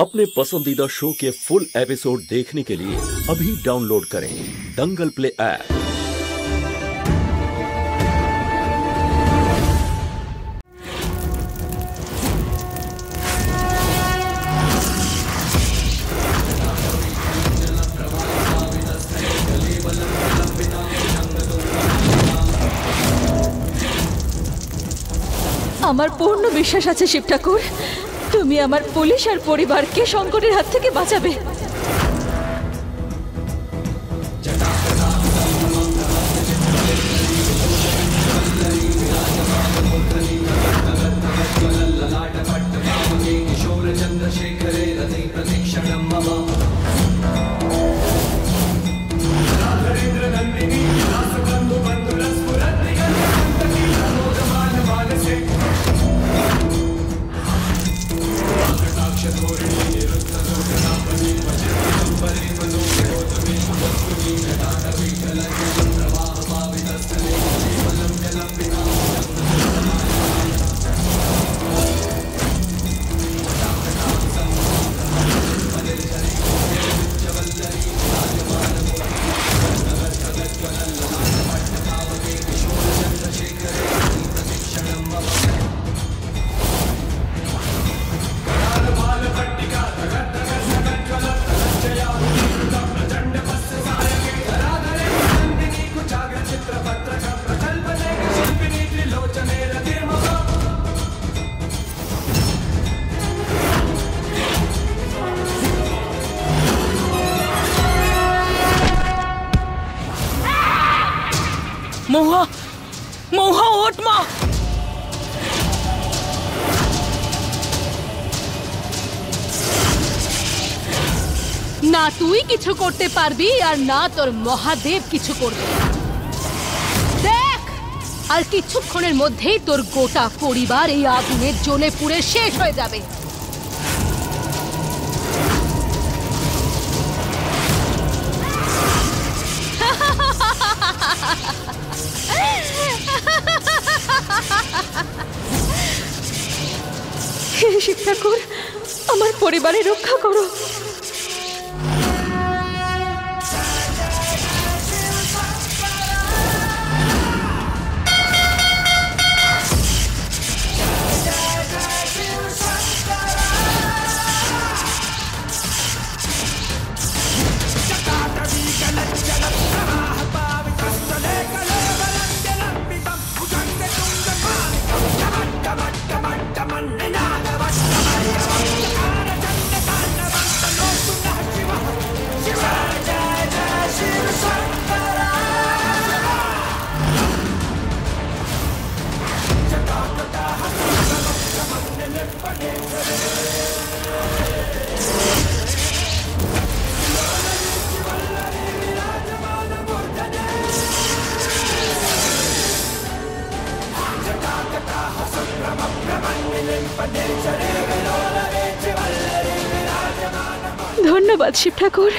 अपने पसंदीदा शो के फुल एपिसोड देखने के लिए अभी डाउनलोड करें दंगल प्ले ऐप। আমার পূর্ণ বিশ্বাস আছে শিব ঠাকুর, তুমি আমার পুলিশ আর পরিবারকে সংকটের হাত থেকে বাঁচাবে। মহুয়া, মহুয়া ওঠ মা। না তুই কিছু করতে পারবি আর না তোর মহাদেব কিছু করবে। দেখ, আর কিছুক্ষণের মধ্যেই তোর গোটা পরিবার এই আগুনের জ্বলে পুড়ে শেষ হয়ে যাবে। শিব ঠাকুর, আমার পরিবারের রক্ষা করো। ধন্যবাদ শিব ঠাকুর।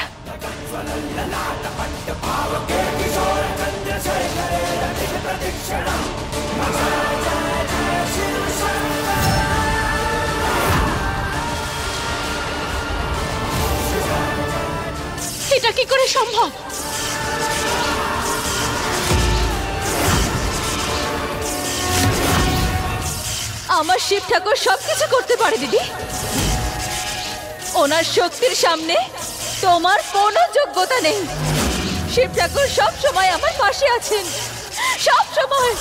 এটা কি করে সম্ভব? আমার শিব ঠাকুর সবকিছু করতে পারে দিদি। ওনার শক্তির সামনে তোমার কোনো যোগ্যতা নেই। শিব ঠাকুর সব সময় আমার পাশে আছেন, সব সময়।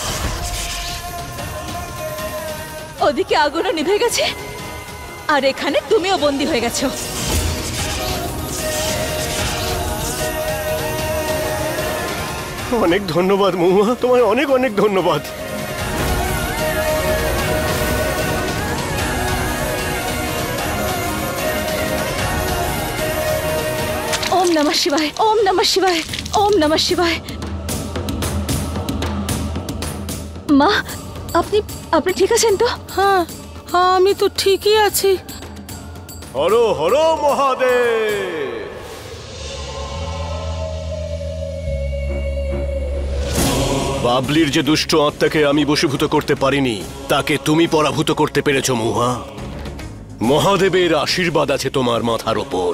ওদিকে আগুনও নিভে গেছে আর এখানে তুমিও বন্দী হয়ে গেছো। অনেক ধন্যবাদ মহুয়া, তোমায় অনেক অনেক ধন্যবাদ। ওম নমঃ শিবায়, ওম নমঃ শিবায়, ওম নমঃ শিবায়। মা, আপনি ঠিক আছেন তো? হ্যাঁ, আমি তো ঠিকই আছি। হর হর মহাদেব। বাবলির যে দুষ্ট আত্মাকে আমি বশীভূত করতে পারিনি, তাকে তুমি পরাভূত করতে পেরেছো মহুয়া। মহাদেবের আশীর্বাদ আছে তোমার মাথার ওপর।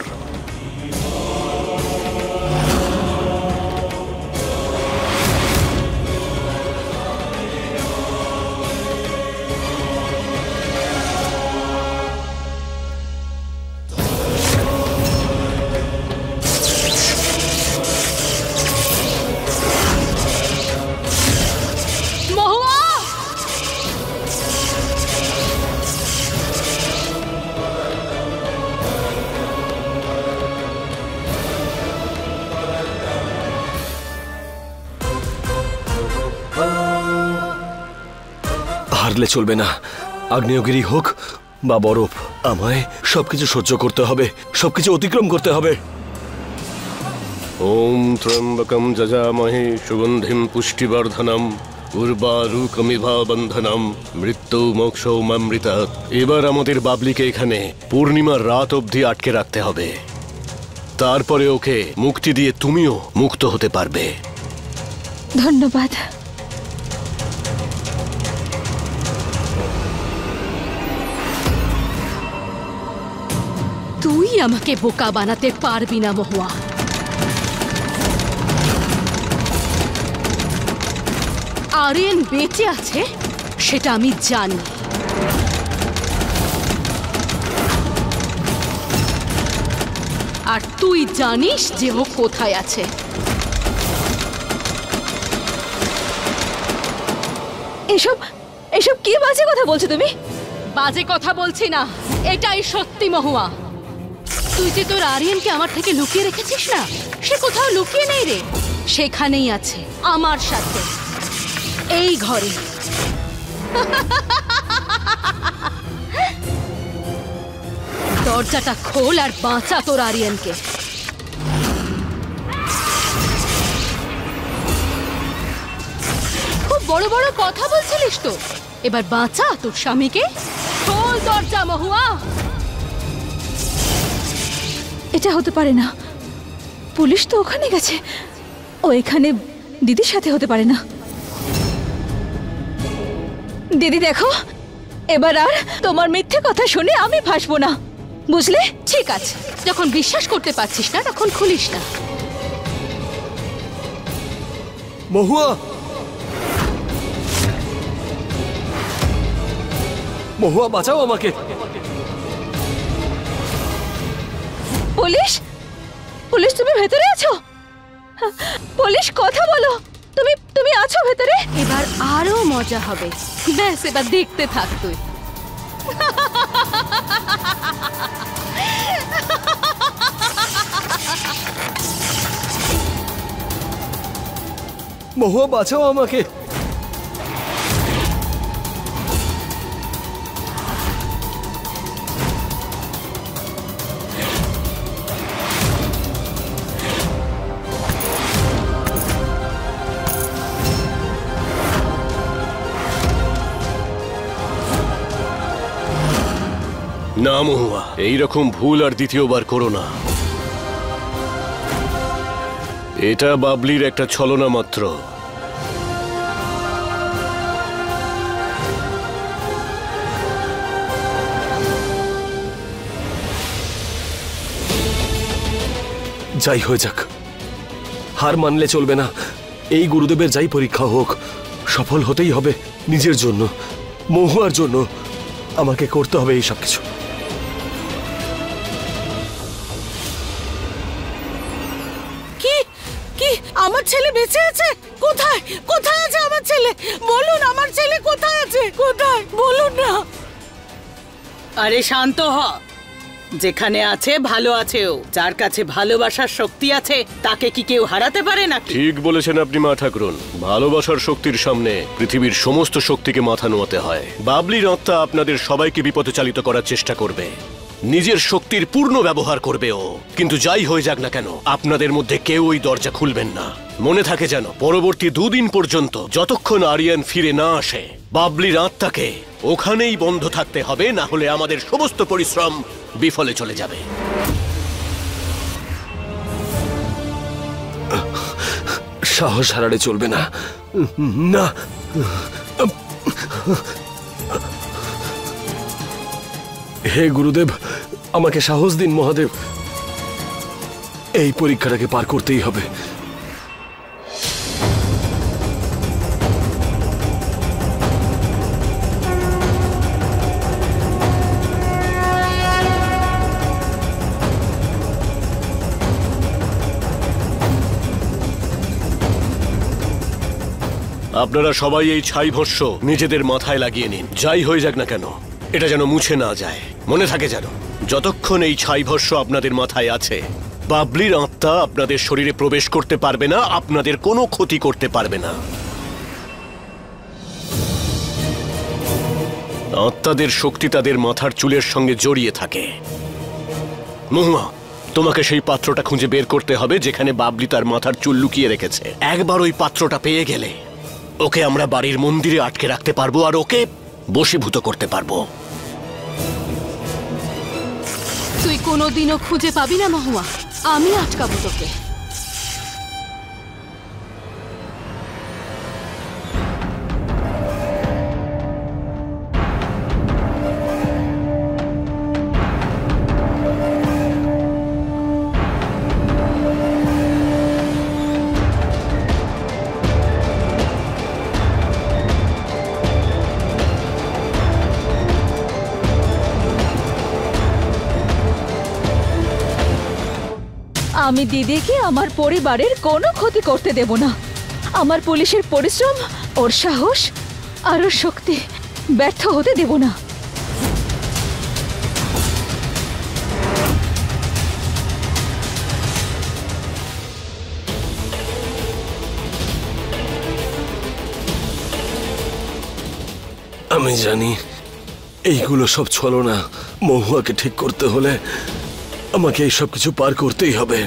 হারলে চলবে না, আগ্নেয়গিরি হোক বা বরফ, আমায় সবকিছু সহ্য করতে হবে, সবকিছু অতিক্রম করতে হবে। ওম ত্রম্বকম যজামহে সুগন্ধিম পুষ্টিবর্ধনম উর্বারুকমিভ বন্ধনম মৃত্যু মোক্ষৌমৃতাৎ। এবার আমাদের বাবলিকে এখানে পূর্ণিমার রাত অবধি আটকে রাখতে হবে, তারপরে ওকে মুক্তি দিয়ে তুমিও মুক্ত হতে পারবে। ধন্যবাদ। তুই আমাকে বোকা বানাতে পারবি না মহুয়া। আরিয়ান বেঁচে আছে সেটা আমি জানি, আর তুই জানিস যে ও কোথায় আছে। এসব এসব কি বাজে কথা বলছো তুমি? বাজে কথা বলছি না, এটাই সত্যি মহুয়া। তুই যে তোর আরিয়ানকে আমার থেকে লুকিয়ে রেখেছিস না, সে কোথাও লুকিয়ে নেই রে, সেখানেই আছে আমার সাথে, এই ঘরে। দরজাটা খোল আর বাঁচা তোর আরিয়ানকে। খুব বড় বড় কথা বলছিলিস তো, এবার বাঁচা তোর স্বামীকে। খোল দরজা মহুয়া। এটা হতে পারে না, পুলিশ তো ওখানে গেছে, ও এখানে দিদির সাথে হতে পারে না। দিদি দেখো, এবার আর তোমার মিথ্যে কথা শুনে আমি ফাঁসবো না, বুঝলে? ঠিক আছে, যখন বিশ্বাস করতে পারছিস না তখন খুলিস না। মহুয়া, মহুয়া বাঁচাও আমাকে। পুলিশ, পুলিশ তুমি ভেতরে আছো? পুলিশ কথা বলো, তুমি তুমি আছো ভেতরে? এবার আরো মজা হবে, ব্যাস এবার দেখতে থাক তুই। মহুয়া বাঁচাও আমাকে। না মহুয়া, এইরকম ভুল আর দ্বিতীয়বার করো না। এটা বাবলির একটা ছলনা মাত্র। যাই হয়ে যাক, হার মানলে চলবে না। এই গুরুদেবের যাই পরীক্ষা হোক, সফল হতেই হবে। নিজের জন্য, মহুয়ার জন্য আমাকে করতে হবে এই সব কিছু। কি কি আমার ছেলে বেঁচে আছে? কোথায় কোথায় আছে আমার ছেলে? বলুন আমার ছেলে কোথায় আছে, কোথায় বলুন না। আরে শান্ত হ, যেখানে আছে ভালো আছে ও। যার কাছে ভালোবাসার শক্তি আছে তাকে কি কেউ হারাতে পারে নাকি? ঠিক বলেছেন আপনি মা ঠাকুরন, ভালোবাসার শক্তির সামনে পৃথিবীর সমস্ত শক্তিকে মাথা নোয়াতে হয়। বাবলির আত্মা আপনাদের সবাইকে বিপদে চালিত করার চেষ্টা করবে, নিজের শক্তির পূর্ণ ব্যবহার করবে ও। কিন্তু যাই হয়ে যাক না কেন, আপনাদের মধ্যে কেউ ওই দরজা খুলবেন না। মনে থাকে যেন, পরবর্তী 2 দিন পর্যন্ত যতক্ষণ আরিয়ান ফিরে না আসে, বাবলির আত্মাকে ওখানেই বন্ধ থাকতে হবে, না হলে আমাদের সমস্ত পরিশ্রম বিফলে চলে যাবে। সাহস হারালে চলবে না। না, হে গুরুদেব, আমাকে সাহস দিন মহাদেব। এই পরীক্ষাটাকে পার করতেই হবে। আপনারা সবাই এই ছাই ভস্য নিজেদের মাথায় লাগিয়ে নিন। যাই হয়ে যাক না কেন, এটা যেন মুছে না যায়। মনে থাকে যেন, যতক্ষণ এই ছাই ভস্য আপনাদের মাথায় আছে, বাবলির আত্মা আপনাদের শরীরে প্রবেশ করতে পারবে না, আপনাদের কোনো ক্ষতি করতে পারবে না। আত্মাদের শক্তি তাদের মাথার চুলের সঙ্গে জড়িয়ে থাকে। মহুয়া, তোমাকে সেই পাত্রটা খুঁজে বের করতে হবে যেখানে বাবলি তার মাথার চুল লুকিয়ে রেখেছে। একবার ওই পাত্রটা পেয়ে গেলে ওকে আমরা বাড়ির মন্দিরে আটকে রাখতে পারবো আর ওকে বশীভূত করতে পারবো। তুই কোনোদিনও খুঁজে পাবি না মহুয়া, আমি আটকাবো তোকে। আমি দিদিকে আমার পরিবারের কোনো ক্ষতি করতে দেব না। আমার পুলিশের পরিশ্রম, ওর সাহস আর ওর শক্তি ব্যর্থ হতে দেব না। আমি জানি এইগুলো সব ছলনা। মহুয়াকে ঠিক করতে হলে আমাকে এই সব কিছু পার করতেই হবে।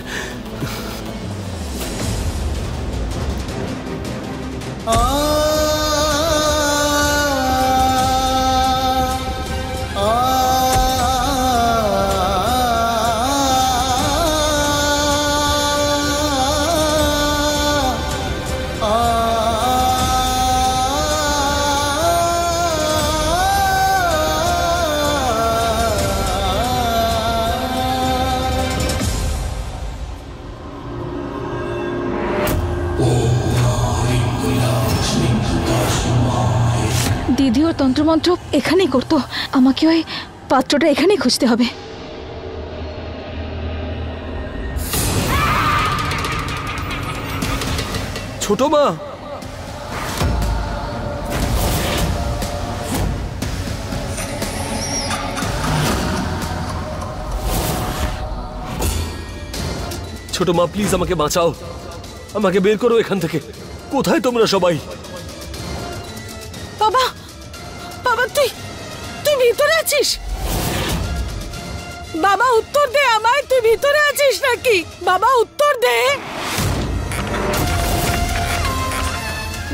দিদি ওর তন্ত্রমন্ত্র এখানেই করতো, আমাকে ওই পাত্রটা এখানেই খুঁজতে হবে। ছোট মা, ছোট মা প্লিজ আমাকে বাঁচাও, আমাকে বের করো এখান থেকে। কোথায় তোমরা সবাই? বাবা, বাবা তুই তুই ভিতরে আছিস? বাবা উত্তর দে আমায়, তুই ভিতরে আছিস নাকি? বাবা উত্তর দে।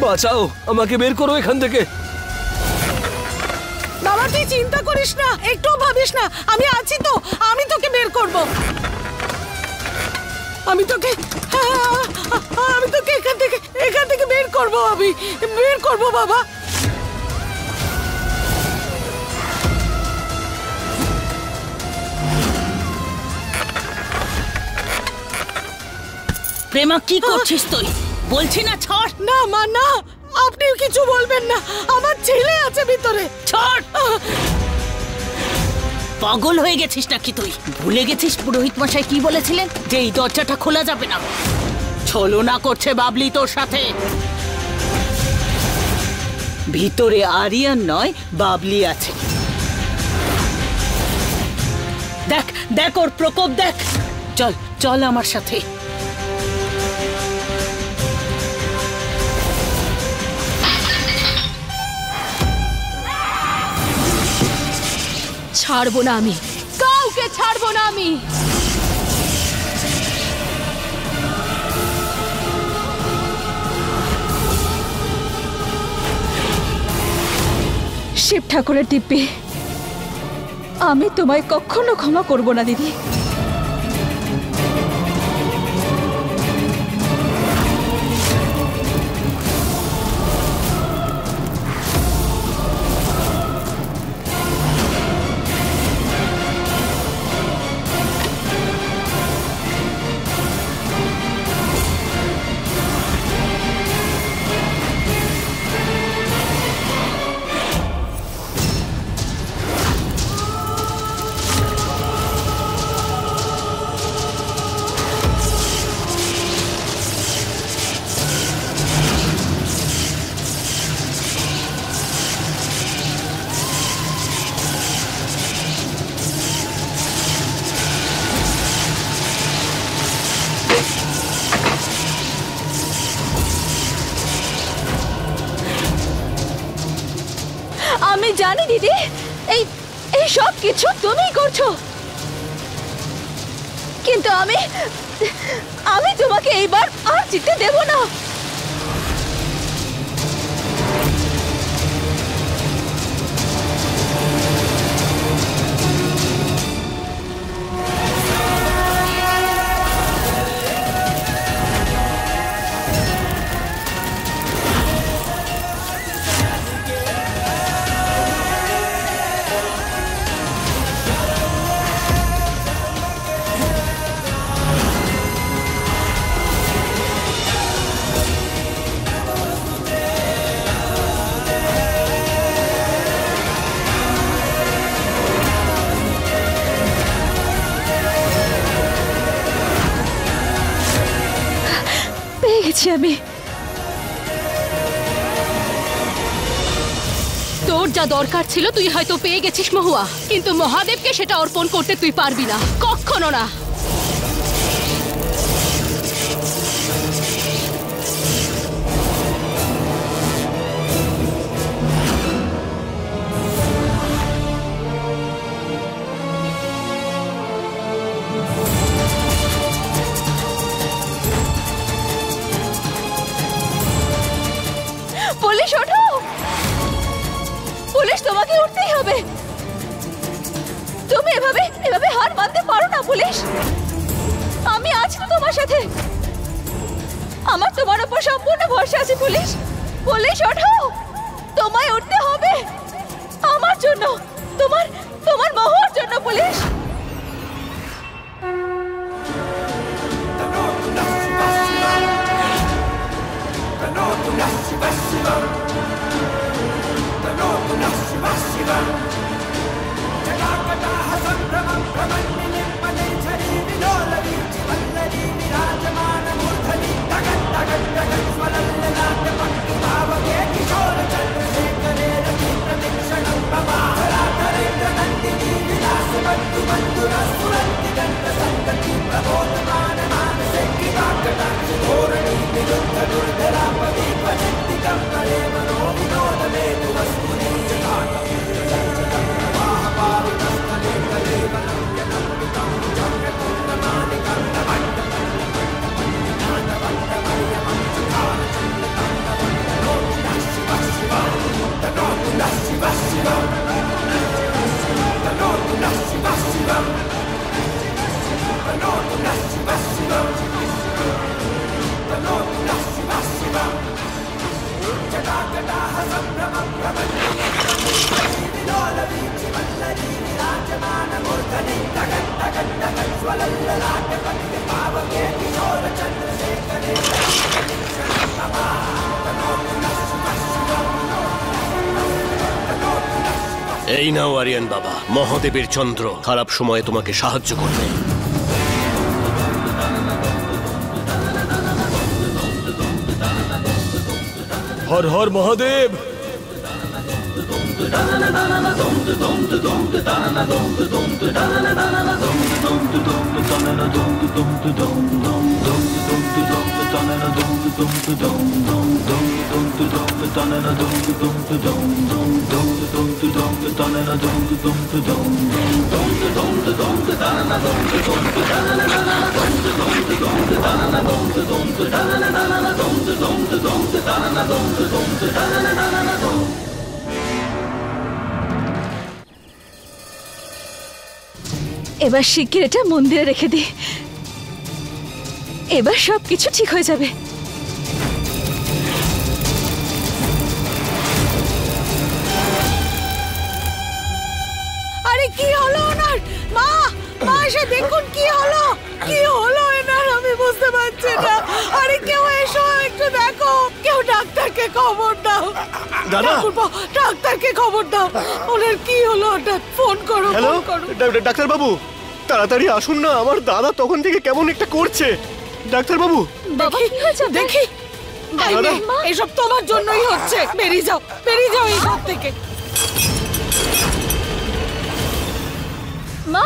বাঁচাও, আমাকে বের করো এখান থেকে। বাবা তুই চিন্তা করিস না, একটুও ভাবিস না, আমি আছি তো, আমি তোকে বের করব। আমি তোকে এখান থেকে বের করব, আমি বের করব বাবা। প্রেমা কি করছিস তুই? বলছি না ছাড়। না মা না, আপনি কিছু বলবেন না, আমার ছেলে আছে ভিতরে। ছাড়। পাগল হয়ে গেছিস নাকি তুই? ভুলে গেছিস পুরোহিত মশাই কি বলেছিলেন, যে এই দরজাটা খোলা যাবে না? ছলনা করছে বাবলি তোর সাথে। ভিতরে আরিয়ান নয়, বাবলি আছে। দেখ দেখ ওর প্রকোপ দেখ। চল চল আমার সাথে। ছাড়বো না আমি, কাউকে ছাড়বো না আমি। শিব ঠাকুরের দিব্যি, আমি তোমায় কখনো ক্ষমা করব না দিদি। জানি দিদি, এই এই সব কিছু তুমিই করছো, কিন্তু আমি তোমাকে এইবার আর জিততে দেব না। আমি তোর যা দরকার ছিল তুই হয়তো পেয়ে গেছিস মহুয়া, কিন্তু মহাদেবকে সেটা অর্পণ করতে তুই পারবি না, কখনো না। পুলিশ ওঠো, পুলিশ তোমাকে উঠতেই হবে। তুমি এভাবে হার মানতে পারো না পুলিশ। আমি আছি তো তোমার সাথে, আমার তোমার উপর সম্পূর্ণ ভরসা আছে পুলিশ। পুলিশ ওঠো, তোমায় উঠতে হবে আমার জন্য, তোমার মহুয়ার জন্য পুলিশ। এই নাও আরিয়ান বাবা, মহাদেবের চন্দ্র খারাপ সময়ে তোমাকে সাহায্য করবে। হর হর মহাদেব। এবার শিগগির এটা মন্দিরে রেখে দি, এবার সবকিছু ঠিক হয়ে যাবে। আরে কি হলো ওনার? মা এসে দেখুন কি হলো এনার, আমি বুঝতে পারছি না। আরে কেউ এসো, একটু দেখো, কেউ ডাক্তারকে খবর দাও। দাদা, ডাক্তারকে খবর দাও, ওনার কি হলো হঠাৎ? ফোন করো। হ্যালো ডাক্তার বাবু, তাড়াতাড়ি আসুন না, আমার দাদা তখন থেকে কেমন একটা করছে। ডাক্তার বাবু, দেখি এসব তোমার জন্যই হচ্ছে। বেরিয়ে যাও এই ঘর থেকে। মা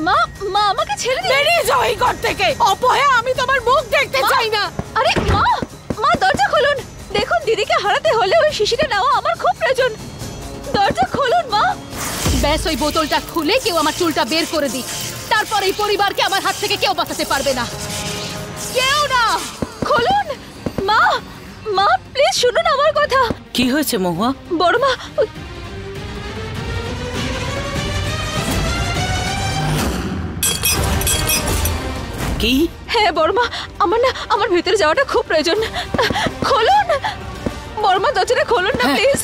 মা মা আমাকে ছেড়ে দিন, বেরিয়ে যাও এই ঘর থেকে। অপয়া, আমি তোমার মুখ দেখতে চাই না। আরে মা দরজা খুলুন, দেখুন দিদিকে হারাতে হলে ওই শিশিটা নেওয়া আমার খুব প্রয়োজন। দরজা খুলুন মা। ব্যাস ওই বোতলটা খুলে কেউ আমার চুলটা বের করে দিক, তারপর এই পরিবারকে আমার হাত থেকে কেউ বাঁচাতে পারবে না, কেউ না। খুলুন মা। মা প্লিজ শুনুন আমার কথা। কি হয়েছে মহুয়া? বড় মা, কি? হ্যাঁ বড় মা, আমার ভিতরে যাওয়াটা খুব প্রয়োজন। খুলুন বড় মা, দরজাটা খুলুন না প্লিজ।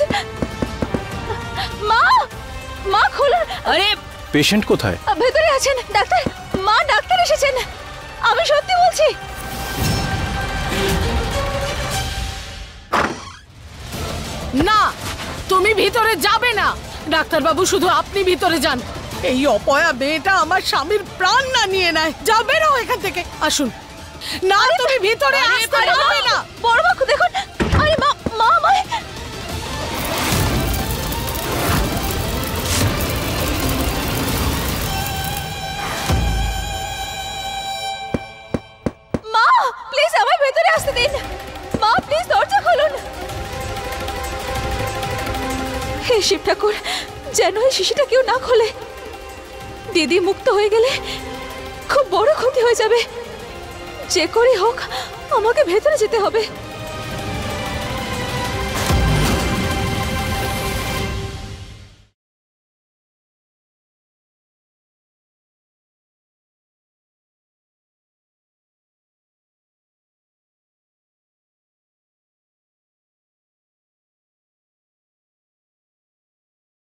মা, মা খুলুন। আরে পেশেন্ট কোথায়? ভেতরে আছেন ডাক্তার। মা, ডাক্তার এসেছেন, আমি সত্যি বলছি। না, তুমি ভিতরে যাবে না। ডাক্তার বাবু, শুধু আপনি ভিতরে যান। এই অপয়া মেয়েটা আমার স্বামীর প্রাণ না নিয়ে নেয়। যাও, বেরো এখান থেকে। আসুন না, তুমি ভিতরে আসতে পারবে না। বড় মা দেখুন। আরে মা, মা আমায়। মা প্লিজ আমায় ভেতরে আসতে দিন। মা প্লিজ দরজা খুলুন। হে শিব ঠাকুর, যেন এই শিশিটা কেউ না খোলে। দিদি মুক্ত হয়ে গেলে খুব বড় ক্ষতি হয়ে যাবে। যে করে হোক আমাকে ভেতরে যেতে হবে।